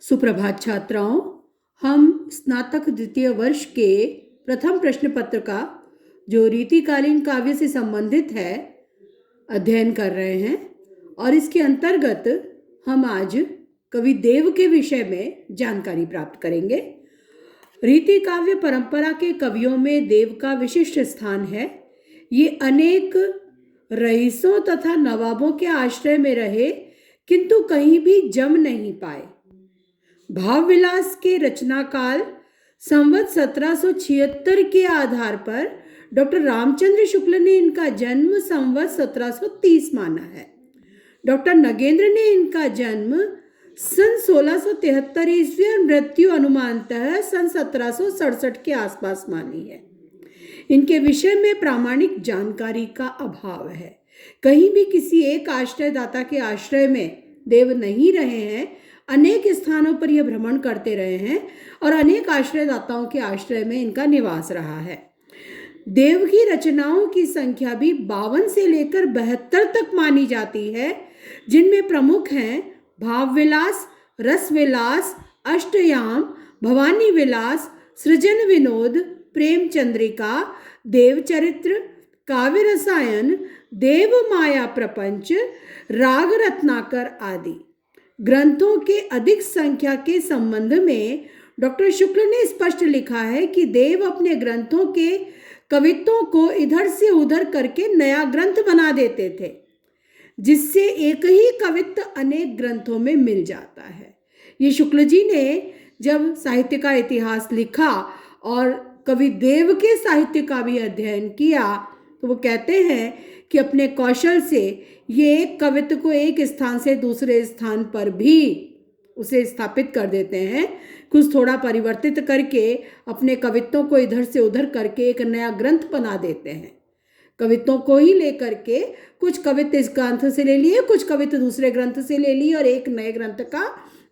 सुप्रभात छात्राओं, हम स्नातक द्वितीय वर्ष के प्रथम प्रश्न पत्र का जो रीतिकालीन काव्य से संबंधित है अध्ययन कर रहे हैं और इसके अंतर्गत हम आज कवि देव के विषय में जानकारी प्राप्त करेंगे। रीति काव्य परंपरा के कवियों में देव का विशिष्ट स्थान है। ये अनेक रईसों तथा नवाबों के आश्रय में रहे किंतु कहीं भी जम नहीं पाए। भाव विलास के रचनाकाल संवत 1776 के आधार पर डॉक्टर रामचंद्र शुक्ल ने इनका जन्म संवत 1730 माना है। डॉक्टर नगेंद्र ने इनका जन्म सन 1673 ईस्वी और मृत्यु अनुमानतः सन 1767 के आसपास मानी है। इनके विषय में प्रामाणिक जानकारी का अभाव है। कहीं भी किसी एक आश्रयदाता के आश्रय में देव नहीं रहे हैं। अनेक स्थानों पर यह भ्रमण करते रहे हैं और अनेक आश्रयदाताओं के आश्रय में इनका निवास रहा है। देव की रचनाओं की संख्या भी 52 से लेकर 72 तक मानी जाती है, जिनमें प्रमुख हैं भाव विलास, रस विलास, अष्टयाम, भवानी विलास, सृजन विनोद, प्रेम चंद्रिका, देव चरित्र, काव्य रसायन, देव माया प्रपंच, राग रत्नाकर आदि। ग्रंथों के अधिक संख्या के संबंध में डॉक्टर शुक्ल ने स्पष्ट लिखा है कि देव अपने ग्रंथों के कवित्वों को इधर से उधर करके नया ग्रंथ बना देते थे, जिससे एक ही कवित्व अनेक ग्रंथों में मिल जाता है। ये शुक्ल जी ने जब साहित्य का इतिहास लिखा और कवि देव के साहित्य का भी अध्ययन किया तो वो कहते हैं कि अपने कौशल से ये एक कवित्व को एक स्थान से दूसरे स्थान पर भी उसे स्थापित कर देते हैं। कुछ थोड़ा परिवर्तित करके अपने कवित्वों को इधर से उधर करके एक नया ग्रंथ बना देते हैं। कवित्वों को ही लेकर के कुछ कवित्व इस ग्रंथ से ले लिए, कुछ कवित्व दूसरे ग्रंथ से ले लिए और एक नए ग्रंथ का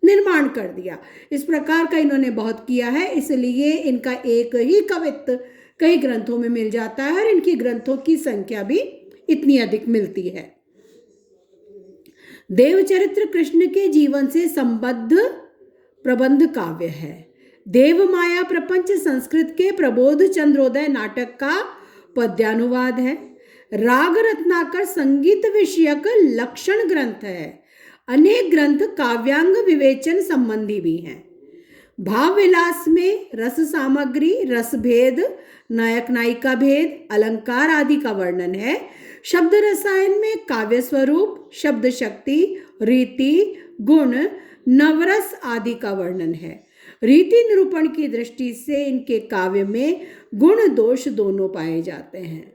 निर्माण कर दिया। इस प्रकार का इन्होंने बहुत किया है, इसलिए इनका एक ही कवित्व कई ग्रंथों में मिल जाता है और इनकी ग्रंथों की संख्या भी इतनी अधिक मिलती है। देवचरित्र कृष्ण के जीवन से संबद्ध प्रबंध काव्य है। देव माया प्रपंच संस्कृत के प्रबोध चंद्रोदय नाटक का पद्यानुवाद है। राग रत्नाकर संगीत विषयक लक्षण ग्रंथ है। अनेक ग्रंथ काव्यांग विवेचन संबंधी भी हैं। भाव विलास में रस सामग्री, रस भेद, नायक नायिका भेद, अलंकार आदि का वर्णन है। शब्द रसायन में काव्य स्वरूप, शब्द शक्ति, रीति, गुण, नवरस आदि का वर्णन है। रीति निरूपण की दृष्टि से इनके काव्य में गुण दोष दोनों पाए जाते हैं।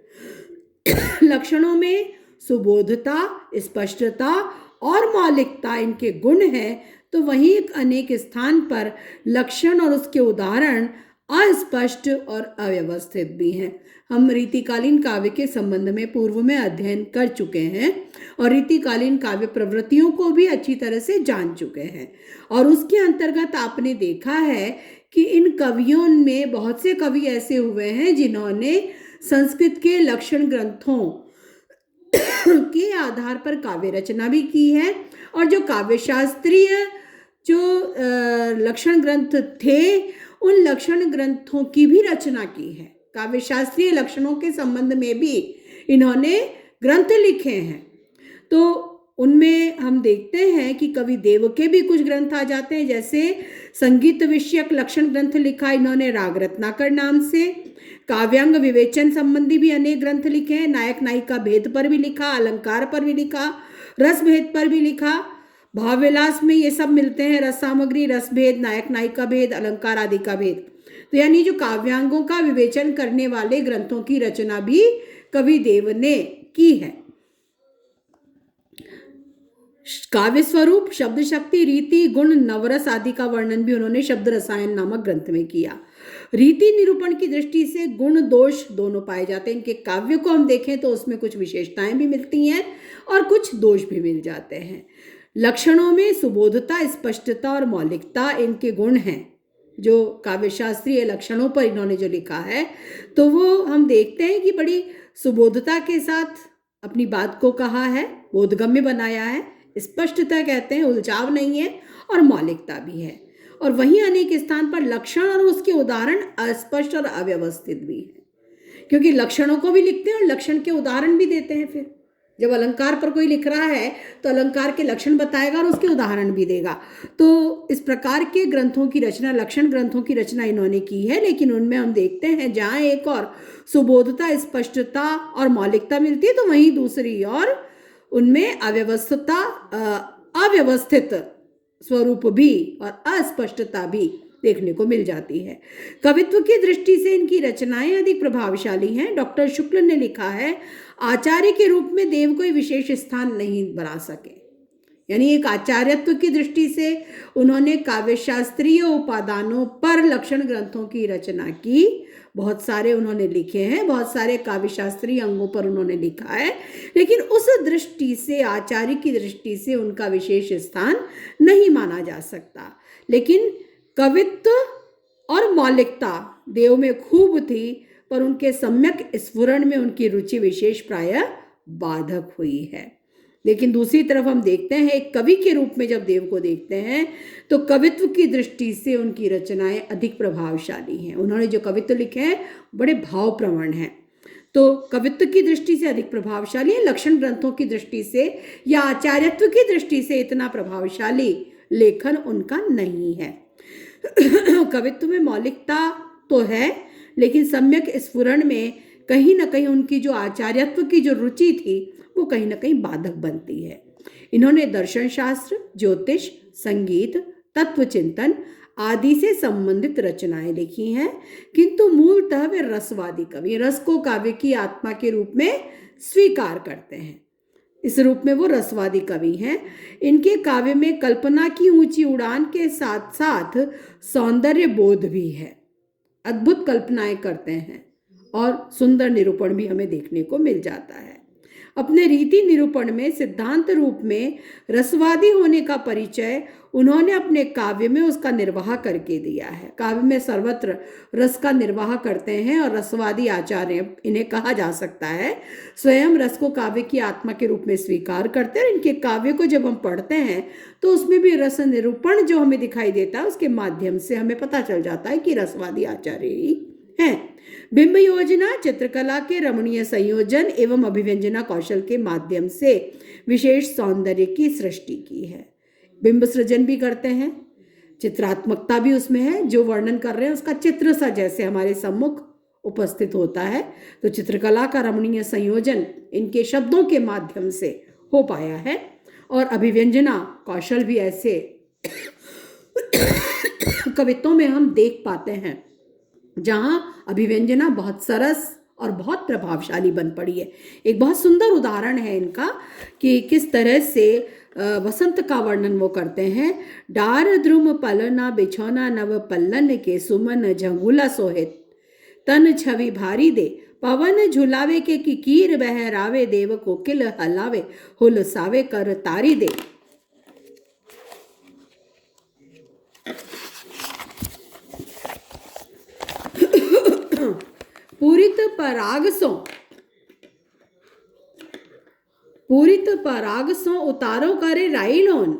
लक्षणों में सुबोधता, स्पष्टता और मौलिकता इनके गुण हैं, तो वहीं अनेक स्थान पर लक्षण और उसके उदाहरण अस्पष्ट और अव्यवस्थित भी हैं। हम रीतिकालीन काव्य के संबंध में पूर्व में अध्ययन कर चुके हैं और रीतिकालीन काव्य प्रवृत्तियों को भी अच्छी तरह से जान चुके हैं और उसके अंतर्गत आपने देखा है कि इन कवियों में बहुत से कवि ऐसे हुए हैं जिन्होंने संस्कृत के लक्षण ग्रंथों के आधार पर काव्य रचना भी की है और जो काव्य शास्त्रीय जो लक्षण ग्रंथ थे उन लक्षण ग्रंथों की भी रचना की है। काव्य शास्त्रीय लक्षणों के संबंध में भी इन्होंने ग्रंथ लिखे हैं। तो उनमें हम देखते हैं कि कवि देव के भी कुछ ग्रंथ आ जाते हैं, जैसे संगीत विषयक लक्षण ग्रंथ लिखा इन्होंने राग रत्नाकर नाम से। काव्यांग विवेचन संबंधी भी अनेक ग्रंथ लिखे हैं। नायक नायिका भेद पर भी लिखा, अलंकार पर भी लिखा, रस भेद पर भी लिखा। भाव विलास में ये सब मिलते हैं, रस सामग्री, रस भेद, नायक नायिका भेद, अलंकार आदि का भेद। तो यानी जो काव्यांगों का विवेचन करने वाले ग्रंथों की रचना भी कवि देव ने की है। काव्य स्वरूप, शब्द शक्ति, रीति, गुण, नवरस आदि का वर्णन भी उन्होंने शब्द रसायन नामक ग्रंथ में किया। रीति निरूपण की दृष्टि से गुण दोष दोनों पाए जाते हैं। इनके काव्य को हम देखें तो उसमें कुछ विशेषताएं भी मिलती हैं और कुछ दोष भी मिल जाते हैं। लक्षणों में सुबोधता, स्पष्टता और मौलिकता इनके गुण हैं। जो काव्य शास्त्रीय लक्षणों पर इन्होंने जो लिखा है तो वो हम देखते हैं कि बड़ी सुबोधता के साथ अपनी बात को कहा है, बोधगम्य बनाया है। स्पष्टता कहते हैं, उलझाव नहीं है, और मौलिकता भी है। और वहीं अनेक स्थान पर लक्षण और उसके उदाहरण अस्पष्ट और अव्यवस्थित भी है, क्योंकि लक्षणों को भी लिखते हैं और लक्षण के उदाहरण भी देते हैं। फिर जब अलंकार पर कोई लिख रहा है तो अलंकार के लक्षण बताएगा और उसके उदाहरण भी देगा। तो इस प्रकार के ग्रंथों की रचना, लक्षण ग्रंथों की रचना इन्होंने की है, लेकिन उनमें हम देखते हैं जहाँ एक और सुबोधता, स्पष्टता और मौलिकता मिलती है, तो वहीं दूसरी और उनमें अव्यवस्थित स्वरूप भी और अस्पष्टता भी देखने को मिल जाती है। कवित्व की दृष्टि से इनकी रचनाएं अधिक प्रभावशाली हैं। डॉक्टर शुक्ल ने लिखा है, आचार्य के रूप में देव कोई विशेष स्थान नहीं बना सके। यानी एक आचार्यत्व की दृष्टि से उन्होंने काव्यशास्त्रीय उपादानों पर लक्षण ग्रंथों की रचना की। बहुत सारे उन्होंने लिखे हैं, बहुत सारे काव्यशास्त्रीय अंगों पर उन्होंने लिखा है, लेकिन उस दृष्टि से, आचार्य की दृष्टि से उनका विशेष स्थान नहीं माना जा सकता। लेकिन कवित्व और मौलिकता देव में खूब थी, पर उनके सम्यक स्फुरण में उनकी रुचि विशेष प्रायः बाधक हुई है। लेकिन दूसरी तरफ हम देखते हैं, एक कवि के रूप में जब देव को देखते हैं तो कवित्व की दृष्टि से उनकी रचनाएं अधिक प्रभावशाली हैं। उन्होंने जो कवित्व लिखे हैं बड़े भावप्रवण हैं, तो कवित्व की दृष्टि से अधिक प्रभावशाली है। लक्षण ग्रंथों की दृष्टि से या आचार्यत्व की दृष्टि से इतना प्रभावशाली लेखन उनका नहीं है। कवित्व में मौलिकता तो है, लेकिन सम्यक स्फुरण में कहीं ना कहीं उनकी जो आचार्यत्व की जो रुचि थी वो कहीं ना कहीं बाधक बनती है। इन्होंने दर्शन शास्त्र, ज्योतिष, संगीत, तत्वचिंतन आदि से संबंधित रचनाएं लिखी हैं, किंतु मूलतः वे रसवादी कवि, रस को काव्य की आत्मा के रूप में स्वीकार करते हैं। इस रूप में वो रसवादी कवि हैं। इनके काव्य में कल्पना की ऊंची उड़ान के साथ साथ सौंदर्य बोध भी है। अद्भुत कल्पनाएं करते हैं और सुंदर निरूपण भी हमें देखने को मिल जाता है। अपने रीति निरूपण में सिद्धांत रूप में रसवादी होने का परिचय उन्होंने अपने काव्य में उसका निर्वाह करके दिया है। काव्य में सर्वत्र रस का निर्वाह करते हैं और रसवादी आचार्य इन्हें कहा जा सकता है। स्वयं रस को काव्य की आत्मा के रूप में स्वीकार करते हैं। इनके काव्य को जब हम पढ़ते हैं तो उसमें भी रस निरूपण जो हमें दिखाई देता है, उसके माध्यम से हमें पता चल जाता है कि रसवादी आचार्य ही हैं। बिंब योजना चित्रकला के रमणीय संयोजन एवं अभिव्यंजना कौशल के माध्यम से विशेष सौंदर्य की सृष्टि की है। बिंब सृजन भी करते हैं, चित्रात्मकता भी उसमें है। जो वर्णन कर रहे हैं उसका चित्र सा जैसे हमारे सम्मुख उपस्थित होता है, तो चित्रकला का रमणीय संयोजन इनके शब्दों के माध्यम से हो पाया है। और अभिव्यंजना कौशल भी ऐसे कवित्वों में हम देख पाते हैं जहां अभिव्यंजना बहुत सरस और बहुत प्रभावशाली बन पड़ी है। एक बहुत सुंदर उदाहरण है इनका कि किस तरह से वसंत का वर्णन वो करते हैं। डार द्रुम पलना बिछौना नव पल्लन के सुमन झंगुला सोहित तन छवि भारी दे पवन झुलावे के किकीर बहरावे देव कोकिल हलावे हुलसावे कर तारी दे। पूरित पराग सो उतारो करे राइलोन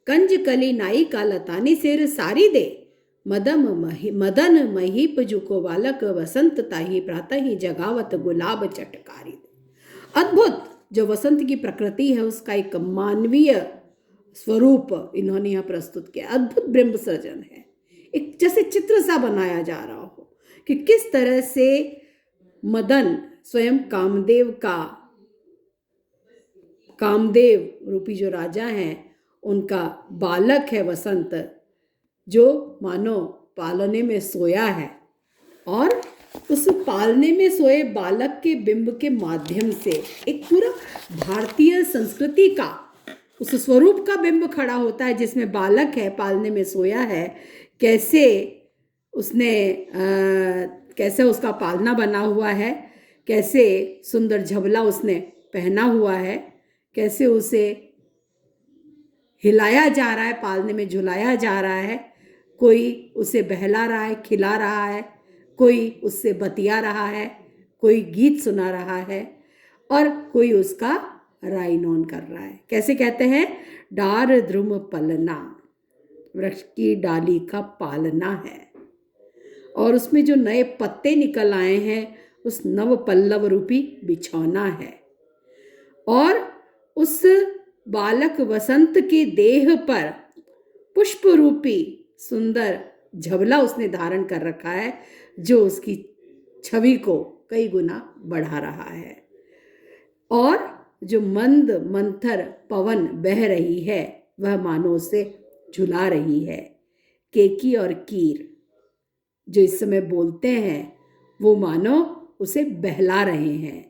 कंज कली नाई का लतानी सिर सारी दे मदन महीप जुको बालक वसंत ताही प्रातः ही जगावत गुलाब चटकारी दे। अद्भुत जो वसंत की प्रकृति है उसका एक मानवीय स्वरूप इन्होंने यहाँ प्रस्तुत किया। अद्भुत बिंब सृजन है, एक जैसे चित्र सा बनाया जा रहा हो कि किस तरह से मदन स्वयं कामदेव रूपी जो राजा हैं उनका बालक है वसंत, जो मानो पालने में सोया है, और उस पालने में सोए बालक के बिंब के माध्यम से एक पूरा भारतीय संस्कृति का उस स्वरूप का बिंब खड़ा होता है, जिसमें बालक है, पालने में सोया है, कैसे उसका पालना बना हुआ है, कैसे सुंदर झबला उसने पहना हुआ है, कैसे उसे हिलाया जा रहा है, पालने में झुलाया जा रहा है, कोई उसे बहला रहा है, खिला रहा है, कोई उससे बतिया रहा है, कोई गीत सुना रहा है, और कोई उसका राइनोन कर रहा है। कैसे कहते हैं? डार द्रुम पलना, वृक्ष की डाली का पालना है, और उसमें जो नए पत्ते निकल आए हैं उस नव पल्लव रूपी बिछौना है। और उस बालक वसंत के देह पर पुष्प रूपी सुंदर झबला उसने धारण कर रखा है, जो उसकी छवि को कई गुना बढ़ा रहा है। और जो मंद मंथर पवन बह रही है वह मानो उसे झुला रही है। केकी और कीर जो इस समय बोलते हैं वो मानो उसे बहला रहे हैं।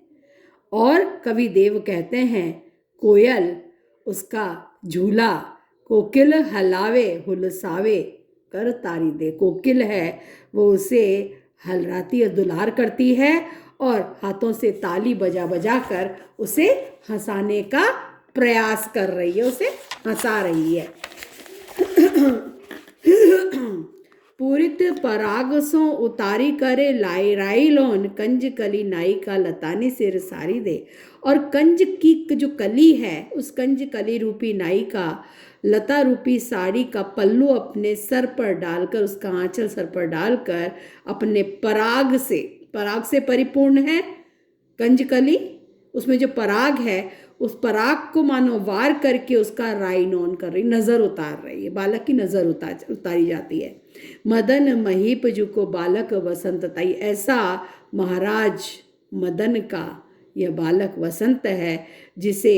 और कवि देव कहते हैं, कोयल उसका झूला कोकिल हलावे हुलसावे कर तारी दे। कोकिल है वो उसे हलराती और दुलार करती है और हाथों से ताली बजा बजा कर उसे हंसाने का प्रयास कर रही है, उसे हंसा रही है। पूरित परागसों उतारी करे लाई राई लोन, कंज कली नाई का लतानी सिर सारी दे। और कंज की जो कली है उस कंज कली रूपी नाई का लता रूपी साड़ी का पल्लू अपने सर पर डालकर, उसका आंचल सर पर डालकर अपने पराग से परिपूर्ण है कंजकली। उसमें जो पराग है उस पराग को मानो वार करके उसका राइनोन कर रही, नजर उतार रही है, बालक की नजर उतारी जाती है। मदन महीप जु को बालक वसंत ताई, ऐसा महाराज मदन का यह बालक वसंत है जिसे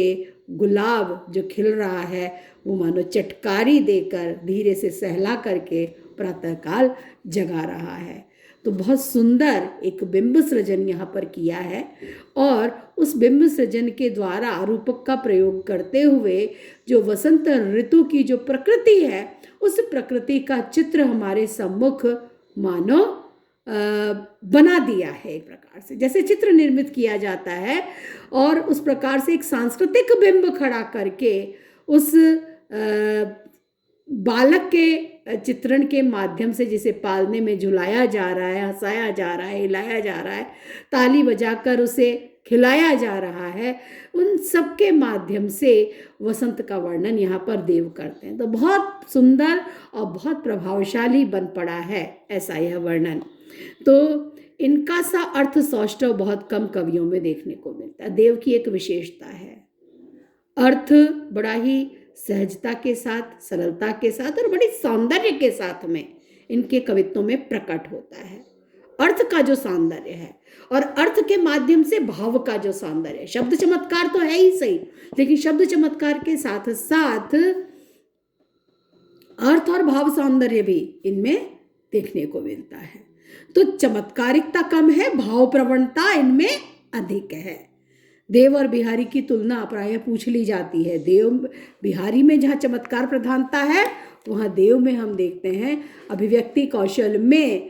गुलाब जो खिल रहा है वो मानो चटकारी देकर धीरे से सहला करके प्रातःकाल जगा रहा है। तो बहुत सुंदर एक बिंब सृजन यहाँ पर किया है, और उस बिंब सृजन के द्वारा रूपक का प्रयोग करते हुए जो वसंत ऋतु की जो प्रकृति है उस प्रकृति का चित्र हमारे सम्मुख मानो बना दिया है। एक प्रकार से जैसे चित्र निर्मित किया जाता है, और उस प्रकार से एक सांस्कृतिक बिंब खड़ा करके उस बालक के चित्रण के माध्यम से जिसे पालने में झुलाया जा रहा है, हंसाया जा रहा है, हिलाया जा रहा है, ताली बजाकर उसे खिलाया जा रहा है, उन सब के माध्यम से वसंत का वर्णन यहाँ पर देव करते हैं। तो बहुत सुंदर और बहुत प्रभावशाली बन पड़ा है ऐसा यह वर्णन। तो इनका सा अर्थ सौष्ठव बहुत कम कवियों में देखने को मिलता है। देव की एक विशेषता है, अर्थ बड़ा ही सहजता के साथ, सरलता के साथ और बड़ी सौंदर्य के साथ में इनके कवित्वों में प्रकट होता है। अर्थ का जो सौंदर्य है और अर्थ के माध्यम से भाव का जो सौंदर्य है। शब्द चमत्कार तो है ही सही, लेकिन शब्द चमत्कार के साथ साथ अर्थ और भाव सौंदर्य भी इनमें देखने को मिलता है। तो चमत्कारिकता कम है, भाव प्रवणता इनमें अधिक है। देव और बिहारी की तुलना प्रायः पूछ ली जाती है। देव बिहारी में जहाँ चमत्कार प्रधानता है वहाँ देव में हम देखते हैं अभिव्यक्ति कौशल में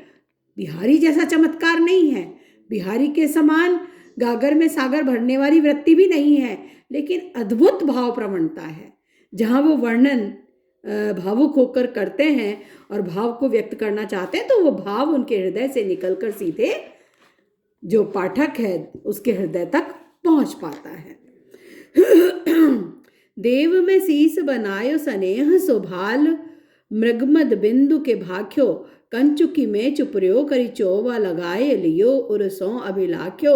बिहारी जैसा चमत्कार नहीं है। बिहारी के समान गागर में सागर भरने वाली वृत्ति भी नहीं है, लेकिन अद्भुत भाव प्रवणता है। जहाँ वो वर्णन भावुक होकर करते हैं और भाव को व्यक्त करना चाहते हैं तो वो भाव उनके हृदय से निकलकर सीधे जो पाठक है उसके हृदय तक पहुंच पाता है। देव में शीस बनायो स्नेह सुभाल, मृगमद बिंदु के भाख्यो, कंचुकी में चुपरियो करी चोवा लगाए लियो उरसों अभिलाख्यो,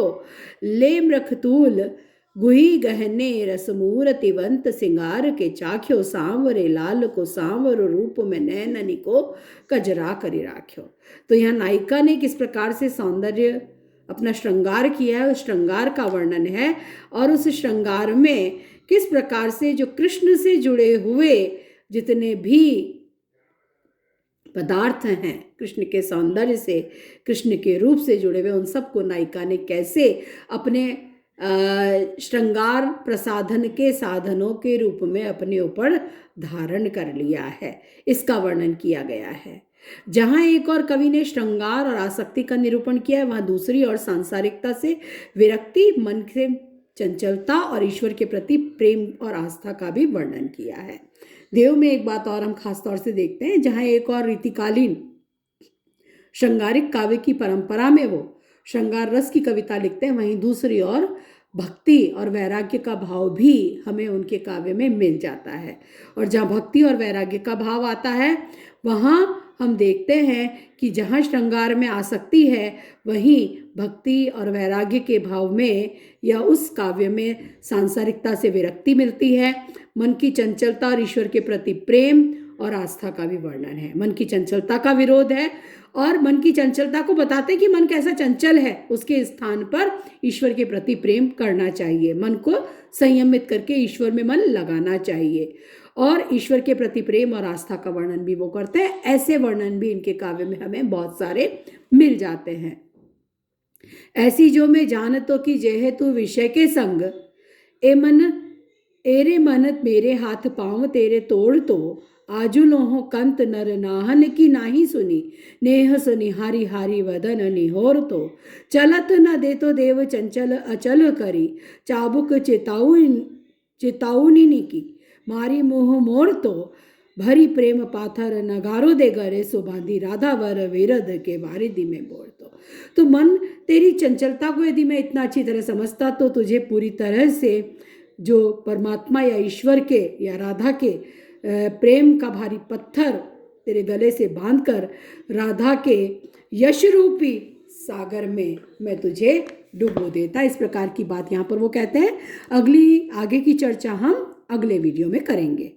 ले मृखतूल गुही गहने रसमूरतिवंत सिंगार के चाख्यो, सांवरे लाल को सांवर रूप में नैननी को कजरा करी राख्यो। तो यहाँ नायिका ने किस प्रकार से सौंदर्य अपना श्रृंगार किया है, उस श्रृंगार का वर्णन है, और उस श्रृंगार में किस प्रकार से जो कृष्ण से जुड़े हुए जितने भी पदार्थ हैं, कृष्ण के सौंदर्य से, कृष्ण के रूप से जुड़े हुए, उन सबको नायिका ने कैसे अपने श्रृंगार प्रसाधन के साधनों के रूप में अपने ऊपर धारण कर लिया है, इसका वर्णन किया गया है। जहाँ एक और कवि ने श्रृंगार और आसक्ति का निरूपण किया है, वहाँ दूसरी और सांसारिकता से विरक्ति, मन से चंचलता और ईश्वर के प्रति प्रेम और आस्था का भी वर्णन किया है। देव में एक बात और हम खास तौर से देखते हैं, जहाँ एक और रीतिकालीन श्रृंगारिक काव्य की परंपरा में वो श्रृंगार रस की कविता लिखते हैं, वहीं दूसरी ओर भक्ति और वैराग्य का भाव भी हमें उनके काव्य में मिल जाता है। और जहाँ भक्ति और वैराग्य का भाव आता है वहाँ हम देखते हैं कि जहाँ श्रृंगार में आसक्ति है वहीं भक्ति और वैराग्य के भाव में या उस काव्य में सांसारिकता से विरक्ति मिलती है। मन की चंचलता और ईश्वर के प्रति प्रेम और आस्था का भी वर्णन है। मन की चंचलता का विरोध है और मन की चंचलता को बताते कि मन कैसा चंचल है, उसके स्थान पर ईश्वर के प्रति प्रेम करना चाहिए। मन को संयमित करके ईश्वर में मन लगाना चाहिए और ईश्वर के प्रति प्रेम और आस्था का वर्णन भी वो करते हैं। ऐसे वर्णन भी इनके काव्य में हमें बहुत सारे मिल जाते हैं। ऐसी जो मैं जानतो कि जेहे तू विषय के संग, ए मन एरे मनत मेरे हाथ पाँव तेरे तोड़ तो, आजु लोहो कंत नर नाहन की नाही सुनी, नेह सुनिहारी हारी वदन निहोर तो, चलत न दे तो देव चंचल अचल करी, चाबुक चिताउनी की, मारी मोह मोर तो, भरी प्रेम पाथर नगारो दे गरे, सुबांधी राधा वर विरध के वारिधि में बोल तो मन तेरी चंचलता को यदि मैं इतना अच्छी तरह समझता तो तुझे पूरी तरह से जो परमात्मा या ईश्वर के या राधा के प्रेम का भारी पत्थर तेरे गले से बांधकर राधा के यश रूपी सागर में मैं तुझे डुबो देता। इस प्रकार की बात यहाँ पर वो कहते हैं। आगे की चर्चा हम अगले वीडियो में करेंगे।